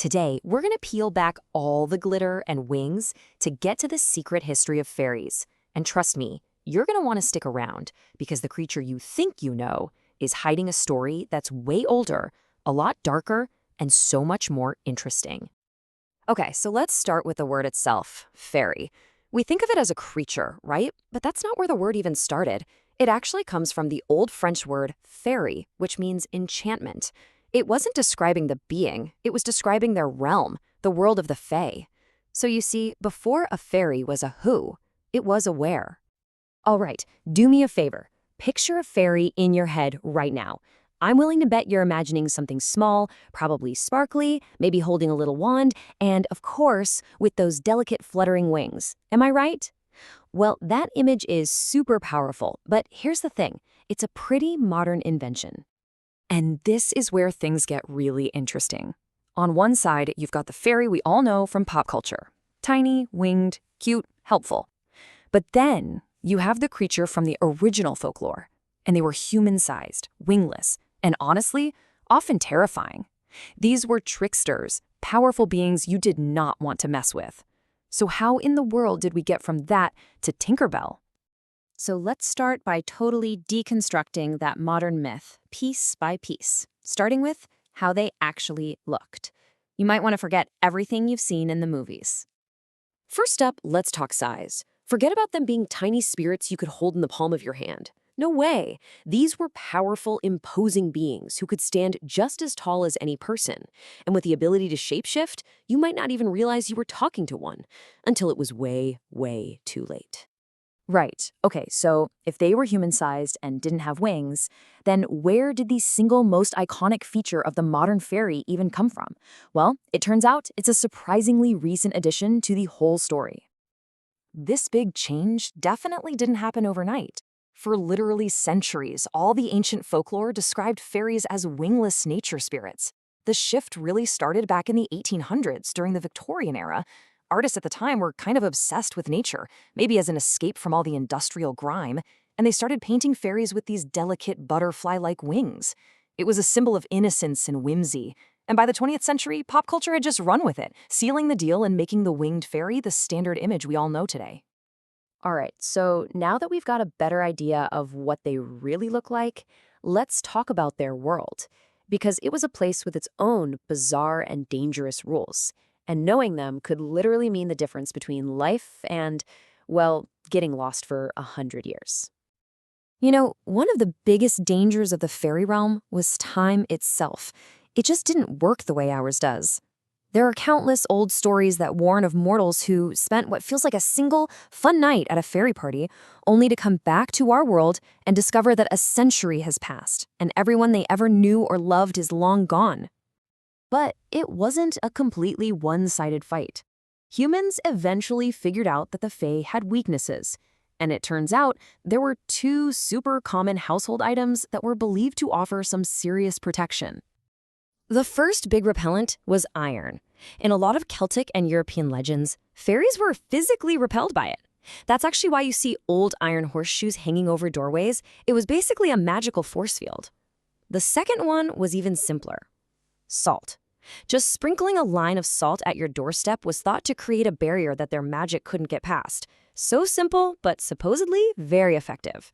Today, we're going to peel back all the glitter and wings to get to the secret history of fairies. And trust me, you're going to want to stick around because the creature you think you know is hiding a story that's way older, a lot darker, and so much more interesting. Okay, so let's start with the word itself, fairy. We think of it as a creature, right? But that's not where the word even started. It actually comes from the old French word fairy, which means enchantment. It wasn't describing the being, it was describing their realm, the world of the fae. So you see, before a fairy was a who, it was a where. All right, do me a favor. Picture a fairy in your head right now. I'm willing to bet you're imagining something small, probably sparkly, maybe holding a little wand, and of course, with those delicate fluttering wings. Am I right? Well, that image is super powerful, but here's the thing. It's a pretty modern invention. And this is where things get really interesting. On one side, you've got the fairy we all know from pop culture. Tiny, winged, cute, helpful. But then you have the creature from the original folklore, and they were human-sized, wingless, and honestly, often terrifying. These were tricksters, powerful beings you did not want to mess with. So how in the world did we get from that to Tinkerbell? So let's start by totally deconstructing that modern myth, piece by piece, starting with how they actually looked. You might want to forget everything you've seen in the movies. First up, let's talk size. Forget about them being tiny spirits you could hold in the palm of your hand. No way. These were powerful, imposing beings who could stand just as tall as any person. And with the ability to shapeshift, you might not even realize you were talking to one until it was way, way too late. Right. Okay, so if they were human-sized and didn't have wings, then where did the single most iconic feature of the modern fairy even come from? Well, it turns out it's a surprisingly recent addition to the whole story. This big change definitely didn't happen overnight. For literally centuries, all the ancient folklore described fairies as wingless nature spirits. The shift really started back in the 1800s during the Victorian era. Artists at the time were kind of obsessed with nature, maybe as an escape from all the industrial grime, and they started painting fairies with these delicate butterfly-like wings. It was a symbol of innocence and whimsy. And by the 20th century, pop culture had just run with it, sealing the deal and making the winged fairy the standard image we all know today. All right, so now that we've got a better idea of what they really look like, let's talk about their world. Because it was a place with its own bizarre and dangerous rules. And knowing them could literally mean the difference between life and, well, getting lost for 100 years. You know, one of the biggest dangers of the fairy realm was time itself. It just didn't work the way ours does. There are countless old stories that warn of mortals who spent what feels like a single, fun night at a fairy party, only to come back to our world and discover that a century has passed, and everyone they ever knew or loved is long gone. But it wasn't a completely one-sided fight. Humans eventually figured out that the fae had weaknesses, and it turns out there were two super common household items that were believed to offer some serious protection. The first big repellent was iron. In a lot of Celtic and European legends, fairies were physically repelled by it. That's actually why you see old iron horseshoes hanging over doorways. It was basically a magical force field. The second one was even simpler. Salt. Just sprinkling a line of salt at your doorstep was thought to create a barrier that their magic couldn't get past. So simple, but supposedly very effective.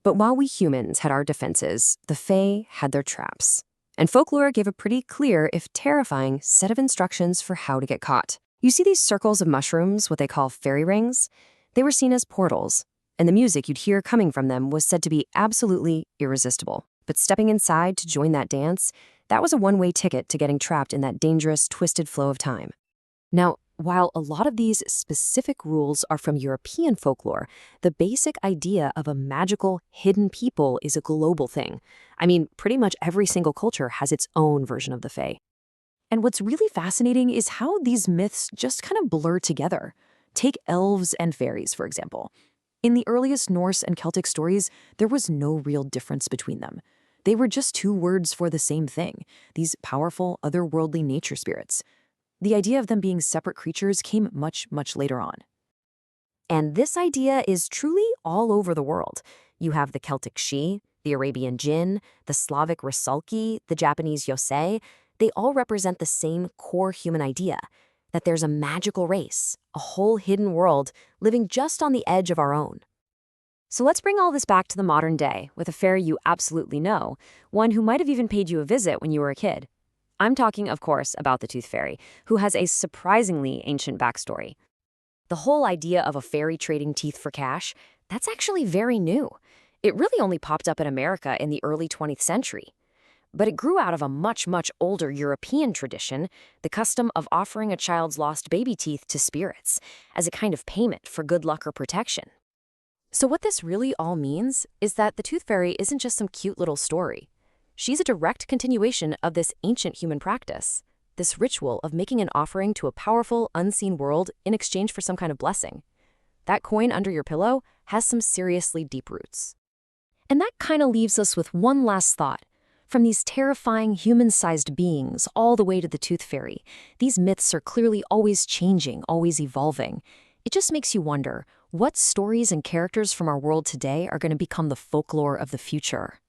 But while we humans had our defenses, the fae had their traps. And folklore gave a pretty clear, if terrifying, set of instructions for how to get caught. You see these circles of mushrooms, what they call fairy rings? They were seen as portals, and the music you'd hear coming from them was said to be absolutely irresistible. But stepping inside to join that dance, that was a one-way ticket to getting trapped in that dangerous, twisted flow of time. Now, while a lot of these specific rules are from European folklore, the basic idea of a magical, hidden people is a global thing. I mean, pretty much every single culture has its own version of the fae. And what's really fascinating is how these myths just kind of blur together. Take elves and fairies, for example. In the earliest Norse and Celtic stories, there was no real difference between them. They were just two words for the same thing, these powerful, otherworldly nature spirits. The idea of them being separate creatures came much, much later on. And this idea is truly all over the world. You have the Celtic Sidhe, the Arabian Jinn, the Slavic Rusalki, the Japanese Yosei. they all represent the same core human idea, that there's a magical race, a whole hidden world living just on the edge of our own. So let's bring all this back to the modern day with a fairy you absolutely know, one who might have even paid you a visit when you were a kid. I'm talking, of course, about the Tooth Fairy, who has a surprisingly ancient backstory. The whole idea of a fairy trading teeth for cash, that's actually very new. It really only popped up in America in the early 20th century. But it grew out of a much, much older European tradition, the custom of offering a child's lost baby teeth to spirits as a kind of payment for good luck or protection. So what this really all means is that the Tooth Fairy isn't just some cute little story. She's a direct continuation of this ancient human practice, this ritual of making an offering to a powerful, unseen world in exchange for some kind of blessing. That coin under your pillow has some seriously deep roots. And that kind of leaves us with one last thought. From these terrifying human-sized beings all the way to the Tooth Fairy, these myths are clearly always changing, always evolving. It just makes you wonder, what stories and characters from our world today are going to become the folklore of the future?